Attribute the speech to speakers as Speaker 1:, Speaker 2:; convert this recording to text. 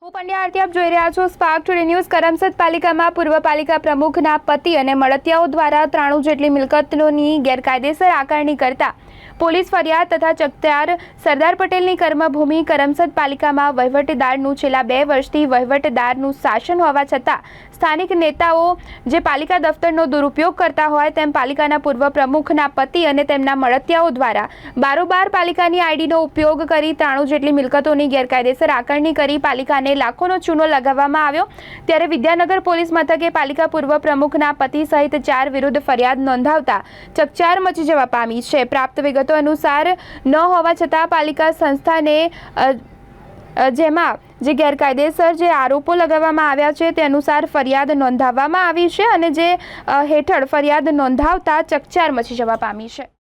Speaker 1: હું પંડ્યા આરતી, આપ જોઈ રહ્યા છો સ્પાર્ક ટુડે ન્યૂઝ। કરમસદ પાલિકામાં પૂર્વ પાલિકા પ્રમુખના પતિ અને મળતિયાઓ દ્વારા 93 જેટલી મિલકતોની ગેરકાયદેસર આકારણી કરતા પોલીસ ફરિયાદ તથા ચકત્યાર સરદાર પટેલની કર્મભૂમિ કરમસદ પાલિકામાં વહીવટદારનું છેલ્લા 2 વર્ષથી વહીવટદારનું શાસન હોવા છતાં સ્થાનિક નેતાઓ જે પાલિકા દફતરનો દુરુપયોગ કરતા હોય તેમ પાલિકાના પૂર્વ પ્રમુખના પતિ અને તેમના મળતિયાઓ દ્વારા બારોબાર પાલિકાની આઈડીનો ઉપયોગ કરી 93 જેટલી મિલકતોની ગેરકાયદેસર આકારણી કરી પાલિકાને લાખોનો ચૂનો લગાવવામાં આવ્યો। ત્યારે વિદ્યાનગર પોલીસ મથકે પાલિકા પૂર્વ પ્રમુખના પતિ સહિત 4 વિરુદ્ધ ફરિયાદ નોંધાવતા ચકચાર મચી જવા પામી છે। પ્રાપ્ત વિગતો અનુસાર ન હોવા છતાં પાલિકા સંસ્થાને જેમાં જે ગેરકાયદેસર જે આરોપો લગાવવામાં આવ્યા છે તે અનુસાર ફરિયાદ નોંધાવવામાં આવી છે અને જે હેઠળ ફરિયાદ નોંધાવતા ચકચાર મચી જવા પામી છે।